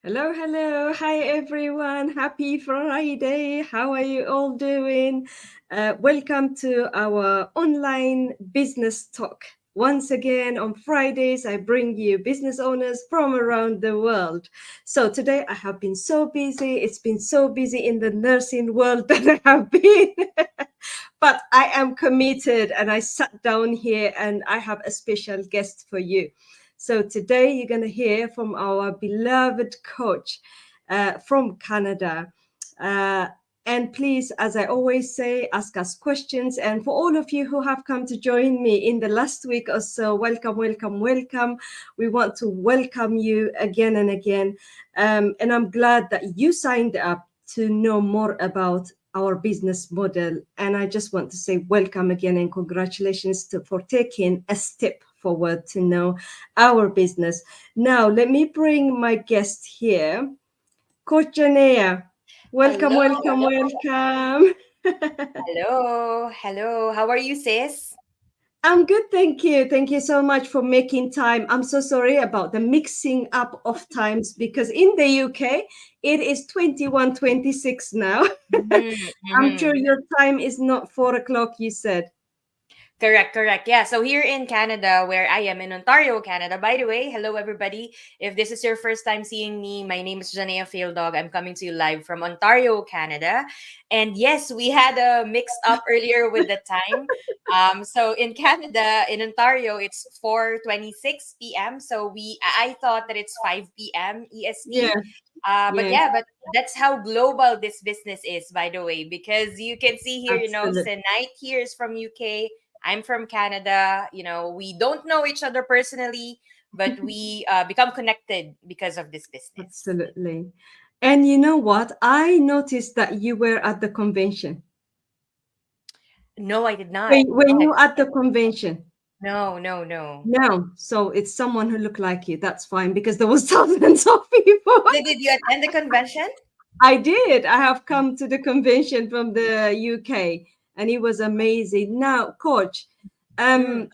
Hello, hello. Hi, everyone. Happy Friday. How are you all doing? Welcome to our online business talk. Once again, on Fridays, I bring you business owners from around the world. So today I have been so busy. It's been so busy in the nursing world that I have been. But I am committed and I sat down here and I have a special guest for you. So today you're going to hear from our beloved coach from Canada. Uh, and please, as I always say, ask us questions. And for all of you who have come to join me in the last week or so, welcome, welcome, welcome. We want to welcome you again and again. And I'm glad that you signed up to know more about our business model. And I just want to say welcome again and congratulations for taking a step forward to know our business. Now, let me bring my guest here, Coach Janea. Welcome, Hello, welcome, welcome. hello. How are you, sis? I'm good, thank you. Thank you so much for making time. I'm so sorry about the mixing up of times because in the UK it is 21:26 now. I'm sure Mm-hmm. your time is not 4 o'clock, you said. Correct. Yeah. So here in Canada, where I am in Ontario, Canada. By the way, hello everybody. If this is your first time seeing me, my name is Janea Fail Dog. I'm coming to you live from Ontario, Canada. And yes, we had a mix up earlier with the time. So in Canada, in Ontario, it's 4:26 p.m. So I thought that it's 5 p.m. Yeah, EST. But yeah, yeah, but that's how global this business is, by the way, because you can see here, absolutely. Senite here is from UK. I'm from Canada. We don't know each other personally, but we become connected because of this business. Absolutely. And you know what? I noticed that you were at the convention. No, I did not. Were Yes. you at the convention? No, no, no. No. So it's someone who looked like you. That's fine because there was thousands of people. Did you attend the convention? I did. I have come to the convention from the UK and it was amazing. Now, Coach, Mm, um,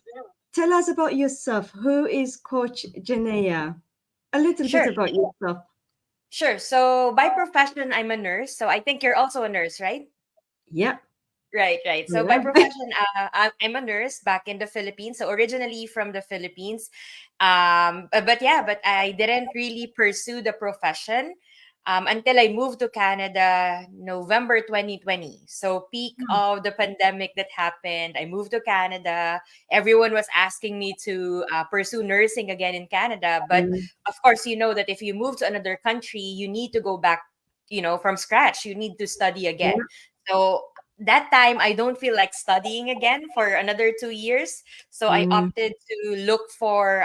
tell us about yourself. Who is Coach Janea? A little bit sure, about yourself. sure. So by profession, I'm a nurse. So I think you're also a nurse, right? Yeah. Right. So by Yeah. profession, I'm a nurse back in the Philippines. So originally from the Philippines, but I didn't really pursue the profession until I moved to Canada November 2020. So peak of the pandemic that happened. I moved to Canada. Everyone was asking me to pursue nursing again in Canada, but Mm, of course, you know that if you move to another country, you need to go back. From scratch. You need to study again. yeah. So that time I don't feel like studying again for another 2 years. So I Mm, opted to look for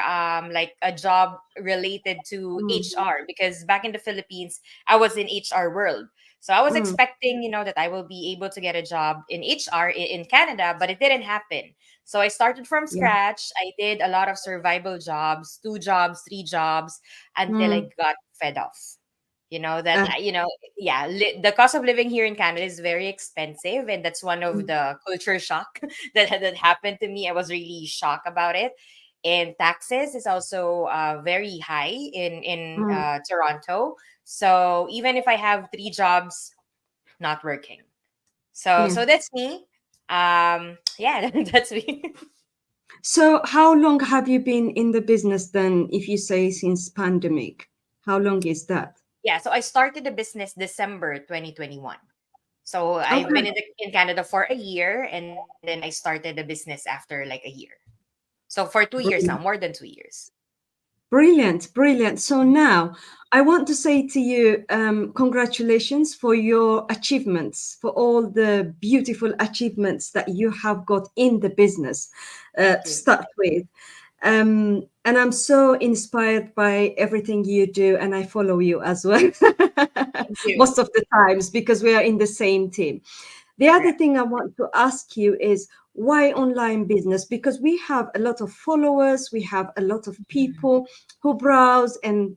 like a job related to mm, HR because back in the Philippines, I was in HR world. So I was mm. expecting, that I will be able to get a job in HR in Canada, but it didn't happen. So I started from Yeah. scratch. I did a lot of survival jobs, 2 jobs, 3 jobs, until I Mm. got fed off. That Uh, yeah, the cost of living here in Canada is very expensive, and that's one of mm, the culture shock that happened to me. I was really shocked about it, and taxes is also very high in mm, Toronto. So even if I have 3 jobs, not working. So yeah. so that's me. Yeah, that's me. So how long have you been in the business then, if you say since pandemic? How long is that? Yeah, so I started the business December 2021. So I've been Okay. in Canada for a year, and then I started the business after like a year. So for 2 years now, Brilliant. more than 2 years. Brilliant, brilliant. So now I want to say to you, congratulations for your achievements, for all the beautiful achievements that you have got in the business Thank to you. start with. And I'm so inspired by everything you do, and I follow you as well Thank you. most of the times because we are in the same team. The other Correct. thing I want to ask you is why online business? Because we have a lot of followers, we have a lot of Mhm. people who browse and,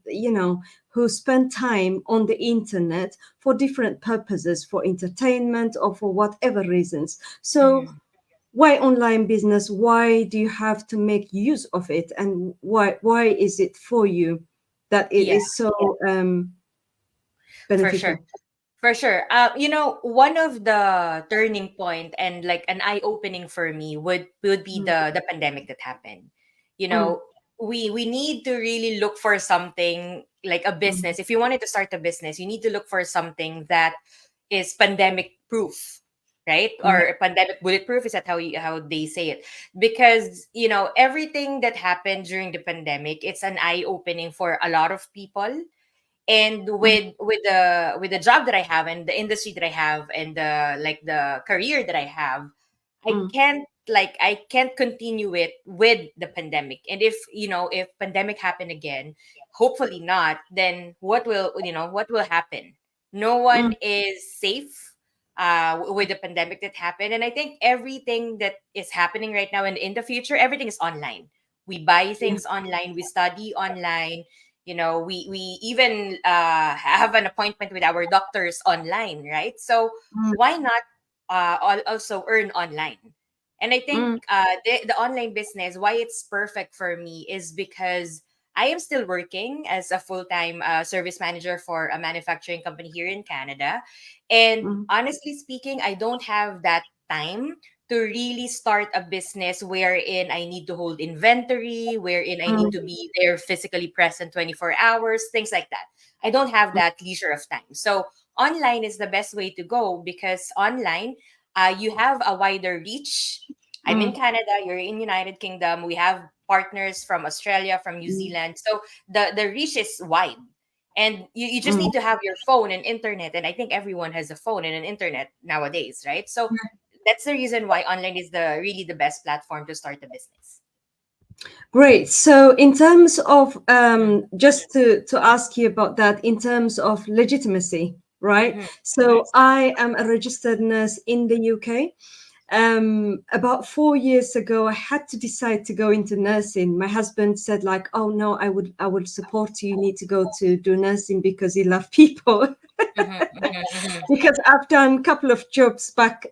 who spend time on the internet for different purposes, for entertainment or for whatever reasons. So, Mhm. why online business? Why do you have to make use of it? And why is it for you that it Yeah. is so? For sure. beneficial. For sure. One of the turning point and like an eye opening for me would be Mm, the pandemic that happened. You mm, know, we need to really look for something like a mm, business. If you wanted to start a business, you need to look for something that is pandemic proof, right? right. Or pandemic bulletproof, is that how they say it? Because everything that happened during the pandemic, it's an eye opening for a lot of people. And Mm, with the job that I have and the industry that I have and the career that I have, mm, I can't continue it with the pandemic. And if pandemic happen again, hopefully not, then what will happen? No one mm, is safe with the pandemic that happened. And I think everything that is happening right now and in the future, everything is online. We buy yeah. things online, we study online, we even have an appointment with our doctors online, right? So Mm, why not also earn online? And I think mm, the online business, why it's perfect for me is because I am still working as a full-time service manager for a manufacturing company here in Canada. And mm, honestly speaking, I don't have that time to really start a business wherein I need to hold inventory, wherein I need mm, to be there physically present 24 hours, things like that. I don't have mm, that leisure of time. So online is the best way to go because online, you have a wider reach. I'm in mm, Canada, you're in United Kingdom. We have partners from Australia, from New mm, Zealand. So the reach is wide. And you just mm. need to have your phone and internet. And I think everyone has a phone and an internet nowadays, right? So that's the reason why online is the really the best platform to start a business. Great. So, in terms of Mm-hmm. just to ask you about that, in terms of legitimacy, right? Mm-hmm. So, I am a registered nurse in the UK. About 4 years ago, I had to decide to go into nursing. My husband said, like, "Oh no, I would support you. You need to go to do nursing because you love people." Mm-hmm. Mm-hmm. Because I've done a couple of jobs back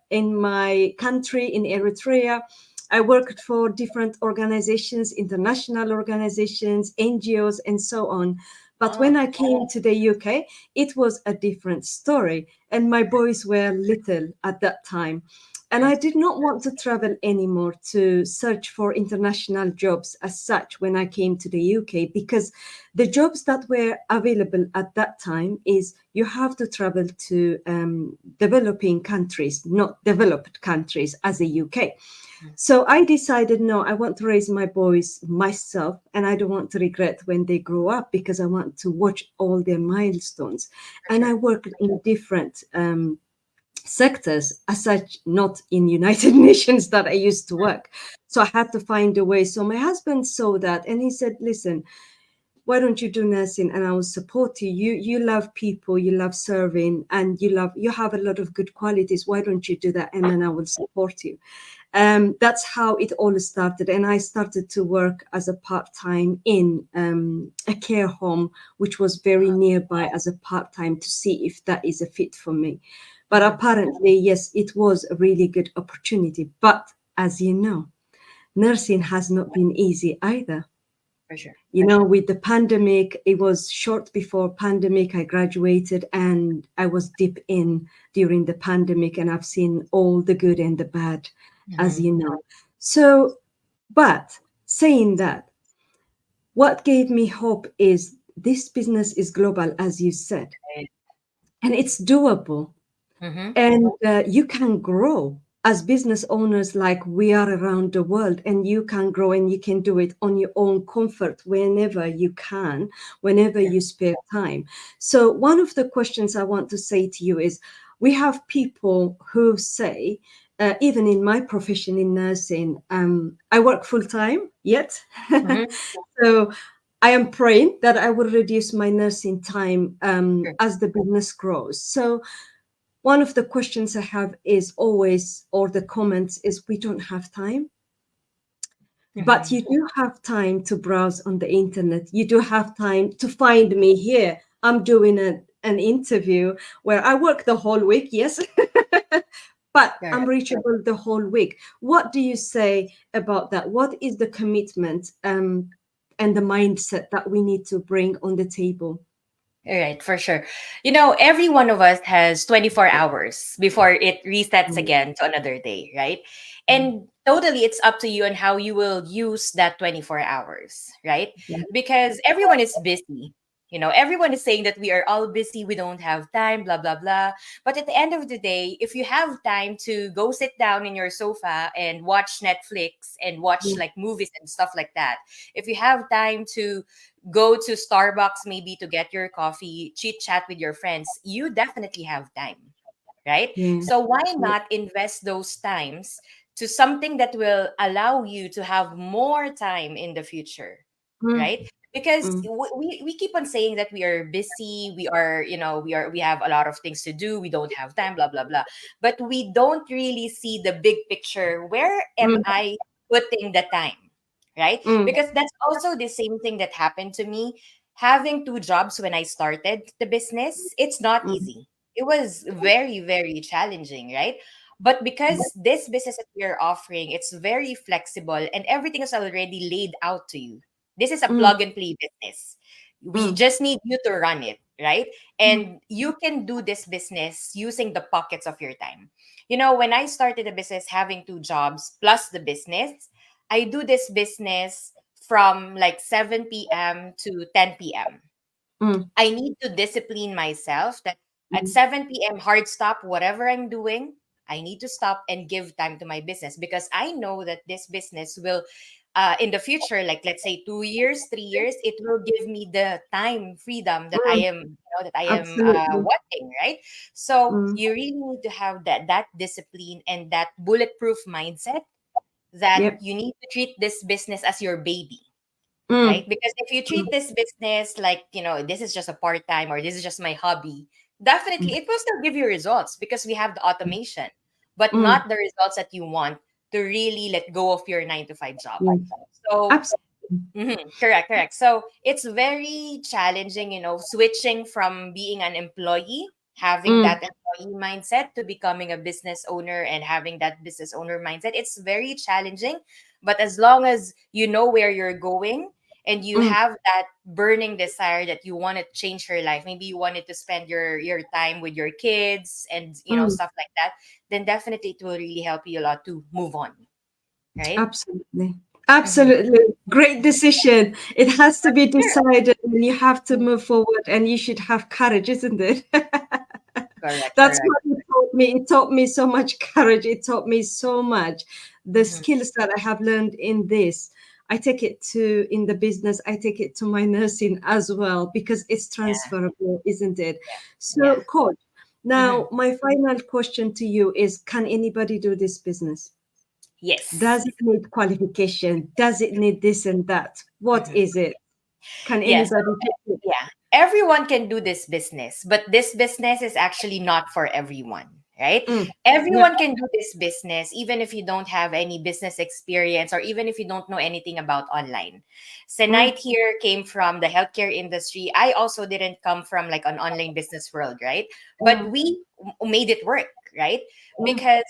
in my country in Eritrea. I worked for different organizations, international organizations, NGOs, and so on. But when Oh. I came to the UK, it was a different story. And my boys were little at that time. And Mm. I did not want to travel anymore to search for international jobs as such when I came to the UK, because the jobs that were available at that time is you have to travel to developing countries, not developed countries as a UK. Mm. So I decided, no, I want to raise my boys myself, and I don't want to regret when they grow up because I want to watch all their milestones. For And I sure. worked in different sectors as such, not in United Nations that I used to work. So I had to find a way. So my husband saw that and he said, listen, why don't you do nursing and I will support you. You love people, you love serving, and you have a lot of good qualities. Why don't you do that? And then I will support you. That's how it all started. And I started to work as a part-time in a care home, which was very nearby, as a part-time, to see if that is a fit for me. But Mm-hmm. apparently, yes, it was a really good opportunity. But as you know, nursing has not been easy either. For sure. With the pandemic, it was short before pandemic I graduated, and I was deep in during the pandemic, and I've seen all the good and the bad, as Mm-hmm. you know. So, but saying that, what gave me hope is this business is global, as you said, Right. and it's doable. Mm-hmm. And you can grow as business owners, like we are around the world, and you can grow and you can do it on your own comfort whenever you can, whenever Yeah. you spare time. So one of the questions I want to say to you is, we have people who say, even in my profession in nursing, I work full time yet. Mm-hmm. So I am praying that I will reduce my nursing time Sure. as the business grows. So one of the questions I have is always, or the comments is, we don't have time. But Mm-hmm. you do have time to browse on the internet. You do have time to find me here. I'm doing an interview where I work the whole week, yes, but I'm Correct. reachable the whole week. What do you say about that? What is the commitment and the mindset that we need to bring on the table? Right, for sure. You know, every one of us has 24 hours before it resets Mm, again to another day, right? mm, And totally it's up to you on how you will use that 24 hours, right? yeah, Because everyone is busy. You know, everyone is saying that we are all busy, we don't have time, blah, blah, blah. But at the end of the day, if you have time to go sit down in your sofa and watch Netflix and watch mm, like movies and stuff like that, if you have time to go to Starbucks maybe to get your coffee, chit chat with your friends, you definitely have time, right? yeah, So why yeah, not invest those times to something that will allow you to have more time in the future, mm, right? Because mm, we keep on saying that we are busy, we are, you know, we have a lot of things to do, we don't have time, blah blah blah. But we don't really see the big picture. Where am mm, I putting the time? Right? mm, Because that's also the same thing that happened to me. Having two jobs when I started the business, it's not mm, easy. It was very, very challenging, right? But because this business that we are offering, it's very flexible and everything is already laid out to you. This is a mm, plug and play business. We mm, just need you to run it, right? mm, And you can do this business using the pockets of your time. You know, when I started the business having two jobs plus the business, I do this business from like 7 p.m. to 10 p.m. mm, I need to discipline myself that at mm, 7 p.m. hard stop, whatever I'm doing, I need to stop and give time to my business because I know that this business will, in the future, like let's say 2 years, 3 years, it will give me the time freedom that I mm, am, you know, that I am absolutely. wanting, right? So Mm, you really need to have that discipline and that bulletproof mindset that yep. you need to treat this business as your baby, right? Mm, Because if you treat mm, this business like, you know, this is just a part time or this is just my hobby, definitely mm, it will still give you results because we have the automation, but mm, not the results that you want to really let go of your 9 to 5 job. yeah. So Absolutely. correct, correct. So it's very challenging, you know, switching from being an employee, having Mm, that employee mindset to becoming a business owner and having that business owner mindset. It's very challenging, but as long as you know where you're going and you mm, have that burning desire that you want to change your life, maybe you wanted to spend your time with your kids and you know mm, stuff like that, then definitely it will really help you a lot to move on, right? absolutely. Mm-hmm. Absolutely. Great decision. It has to be decided and you have to move forward and you should have courage, isn't it? Correct, That's correct. what it taught me. It taught me so much courage. It taught me so much. The Mm-hmm. skills that I have learned in this, I take it to in the business, I take it to my nursing as well because it's Yeah, transferable, isn't it? yeah. So, coach, Mhm. now my final question to you is can anybody do this business? Yes. Does it need qualification? Does it need this and that? What Mhm. is it? Can Yes. anybody do it? Yeah, everyone can do this business, but this business is actually not for everyone, right? Mm, yeah. Everyone can do this business, even if you don't have any business experience or even if you don't know anything about online. Mm, Senite here came from the healthcare industry. I also didn't come from like an online business world, right? But mm, we made it work, right? mm, Because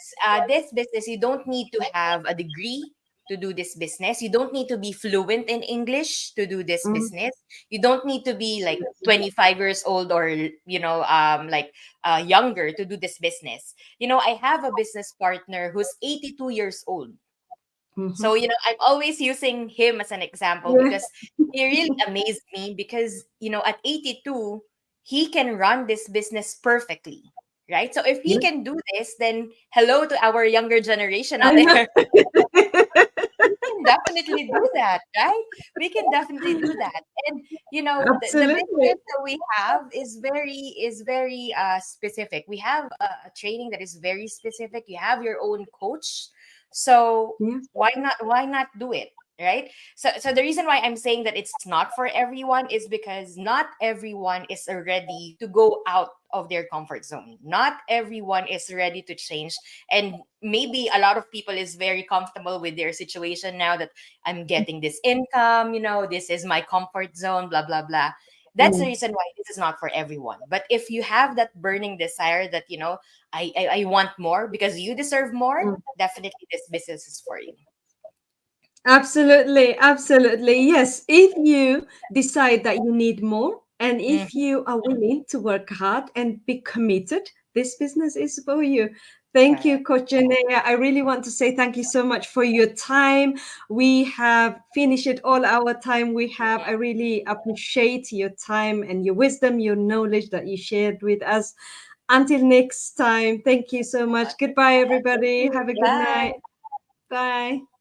this business, you don't need to have a degree to do this business. You don't need to be fluent in English to do this mm, business. You don't need to be like 25 years old or you know like younger to do this business. You know, I have a business partner who's 82 years old. mhm. So you know, I'm always using him as an example Yeah. because he really amazed me because you know at 82 he can run this business perfectly, right? So if he Yeah. can do this, then hello to our younger generation I out know. there. We can definitely do that, right? We can definitely do that. And you know, the Absolutely. business that we have is very specific. We have a training that is very specific. You have your own coach. So Yeah. why not do it? Right? So the reason why I'm saying that it's not for everyone is because not everyone is ready to go out of their comfort zone. Not everyone is ready to change, and maybe a lot of people is very comfortable with their situation now that I'm getting this income, you know, this is my comfort zone, blah blah blah. That's the Mm, reason why this is not for everyone. But if you have that burning desire that you know I want more because you deserve more, mm. definitely this business is for you. Absolutely. Absolutely. Yes. If you decide that you need more, And if Mhm. you are willing to work hard and be committed, this business is for you. Thank you, Correct. Coach Janea. I really want to say thank you so much for your time. We have finished it all our time we have. I really appreciate your time and your wisdom, your knowledge that you shared with us. Until next time, thank you so much. Goodbye, everybody. Have a good night. Bye. Bye.